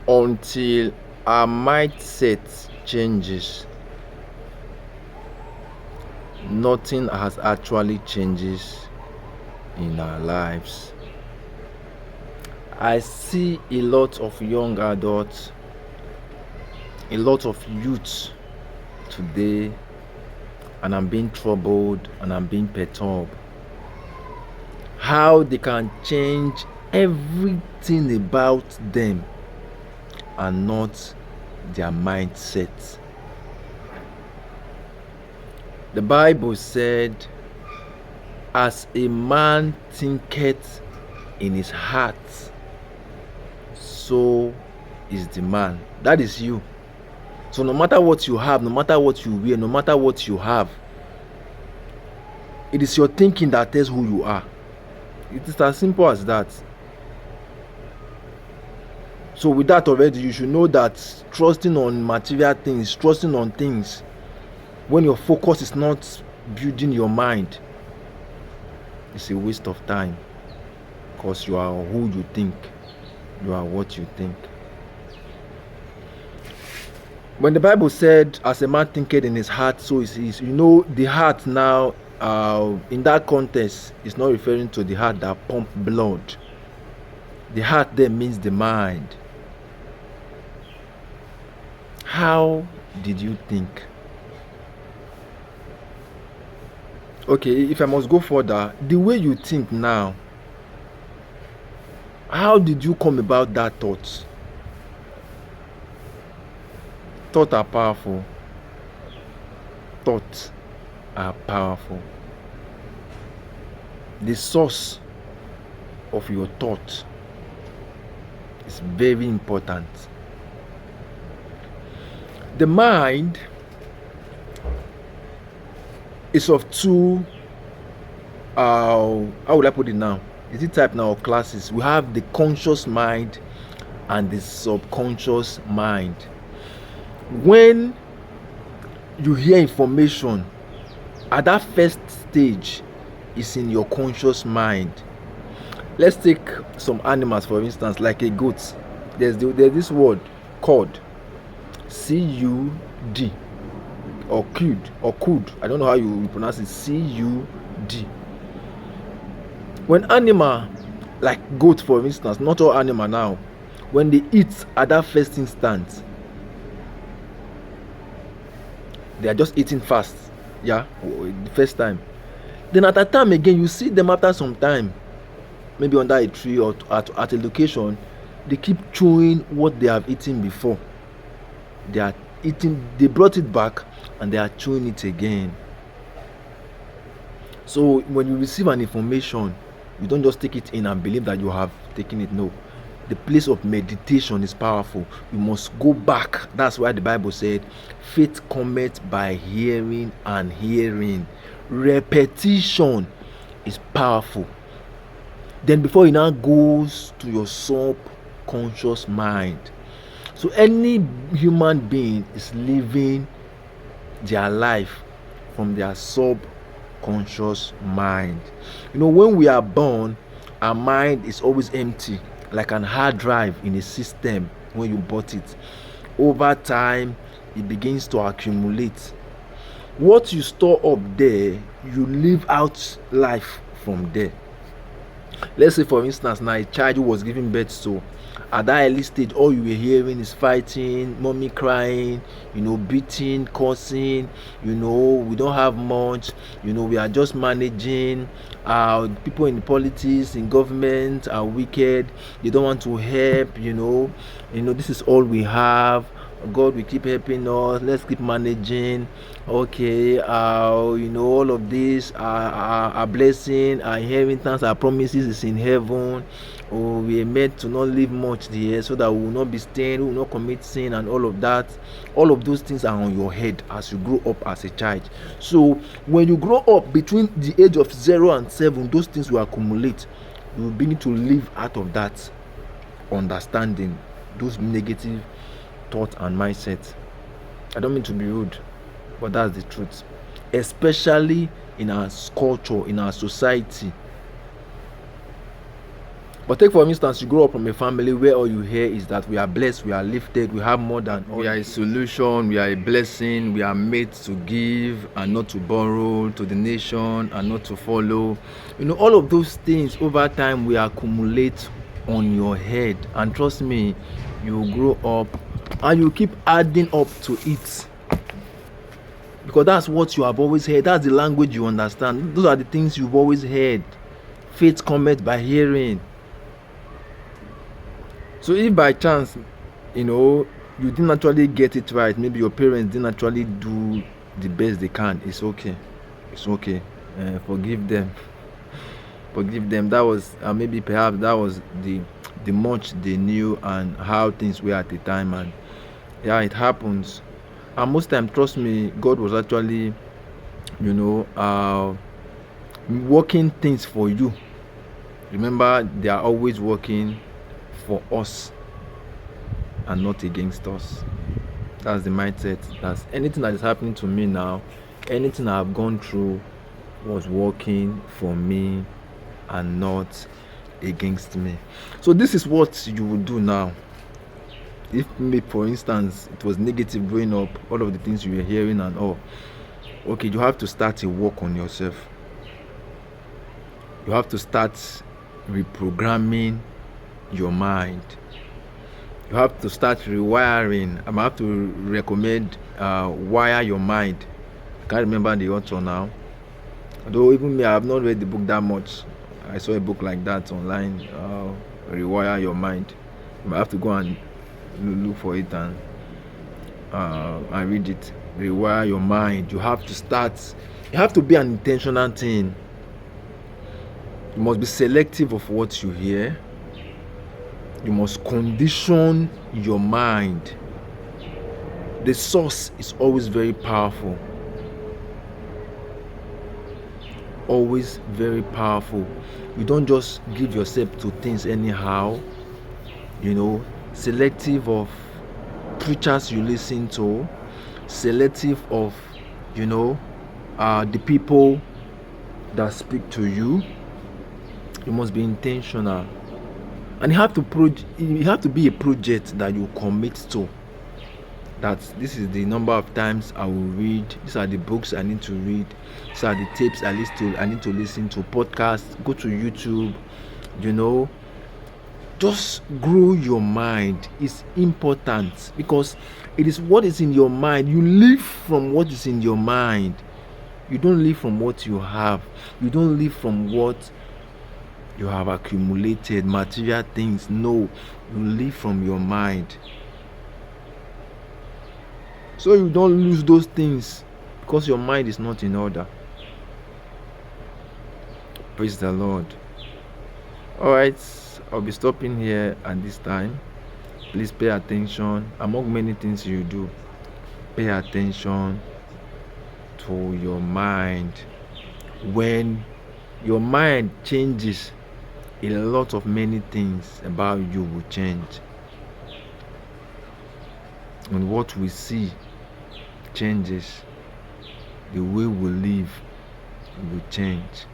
until our mindset changes, nothing has actually changes in our lives. I see a lot of young adults, a lot of youth today, and I'm being troubled and I'm being perturbed. How they can change everything about them and not their mindset. The Bible said, as a man thinketh in his heart, so is the man. That is you. So no matter what you have, no matter what you wear, no matter what you have, it is your thinking that tells who you are. It is as simple as that. So with that already, you should know that trusting on material things, trusting on things, when your focus is not building your mind, it's a waste of time, because you are who you think. You are what you think. When the Bible said, as a man thinketh in his heart, so is he. The heart now, in that context, is not referring to the heart that pumps blood. The heart there means the mind. How did you think? Okay, if I must go further, the way you think now, how did you come about that thought? Thoughts are powerful. Thoughts are powerful. The source of your thought is very important. The mind is of two, how would I put it now? Is it type now of classes? We have the conscious mind and the subconscious mind. When you hear information, at that first stage is in your conscious mind. Let's take some animals, for instance, like a goat. There's this word called C-U-D or could. I don't know how you pronounce it. C-U-D. When animal, like goat for instance, not all animal now, when they eat at that first instant, they are just eating fast, the first time. Then at a time again, you see them after some time, maybe under a tree or at a location, they keep chewing what they have eaten before. They brought it back and they are chewing it again. So when you receive an information, you don't just take it in and believe that you have taken it. No. The place of meditation is powerful. You must go back. That's why the Bible said, faith cometh by hearing and hearing. Repetition is powerful. Then before it now goes to your subconscious mind. So any human being is living their life from their subconscious mind. When we are born, our mind is always empty, like an hard drive in a system. When you bought it, over time it begins to accumulate. What you store up there, you live out life from there. Let's say for instance now, a child who was giving birth to, at that early stage, all you were hearing is fighting, mommy crying, beating, cursing. We don't have much. We are just managing. People in politics, in government are wicked. They don't want to help. This is all we have. God will keep helping us. Let's keep managing. Okay, all of this, our blessing, our inheritance, our promises is in heaven. We are meant to not live much there, so that we will not be stained, we will not commit sin, and all of that. All of those things are on your head as you grow up as a child. So when you grow up between the age of 0 and 7, those things will accumulate. You will begin to live out of that understanding, those negative thoughts and mindset. I don't mean to be rude, but that's the truth. Especially in our culture, in our society. But take for instance, you grow up from a family where all you hear is that we are blessed, we are lifted, we have more than, we are a solution, we are a blessing, we are made to give and not to borrow, to the nation and not to follow. All of those things over time will accumulate on your head, and trust me, you will grow up and you keep adding up to it, because that's what you have always heard. That's the language you understand. Those are the things you've always heard. Faith cometh by hearing. So if by chance, you didn't actually get it right, maybe your parents didn't actually do the best they can, it's okay. Forgive them. That was maybe perhaps that was the much they knew and how things were at the time, and yeah, it happens. And most time, trust me, God was actually working things for you. Remember, they are always working for us and not against us. That's the mindset. That's anything that is happening to me now, anything I've gone through was working for me and not against me. So this is what you will do now. If maybe, for instance, it was negative growing up, all of the things you were hearing and all, okay, you have to start a work on yourself. You have to start reprogramming your mind. You have to start rewiring. I have to recommend Wire Your Mind. I can't remember the author now, though even me, I have not read the book that much. I saw a book like that online, Rewire Your Mind. I have to go and look for it and read it. Rewire your mind. You have to be an intentional thing. You must be selective of what you hear. You must condition your mind. The source is always very powerful. Always very powerful. You don't just give yourself to things anyhow. Selective of preachers you listen to. Selective of, the people that speak to you. You must be intentional. And you have to be a project that you commit to. That this is the number of times I will read. These are the books I need to read. These are the tapes I need to listen to. Podcasts. Go to YouTube. Just grow your mind. It's important because it is what is in your mind. You live from what is in your mind. You don't live from what you have. You don't live from what you have accumulated, material things. No, you live from your mind. So you don't lose those things because your mind is not in order. Praise the Lord. Alright, I'll be stopping here at this time. Please pay attention. Among many things you do, pay attention to your mind. When your mind changes, a lot of many things about you will change. And what we see changes. The way we live will change.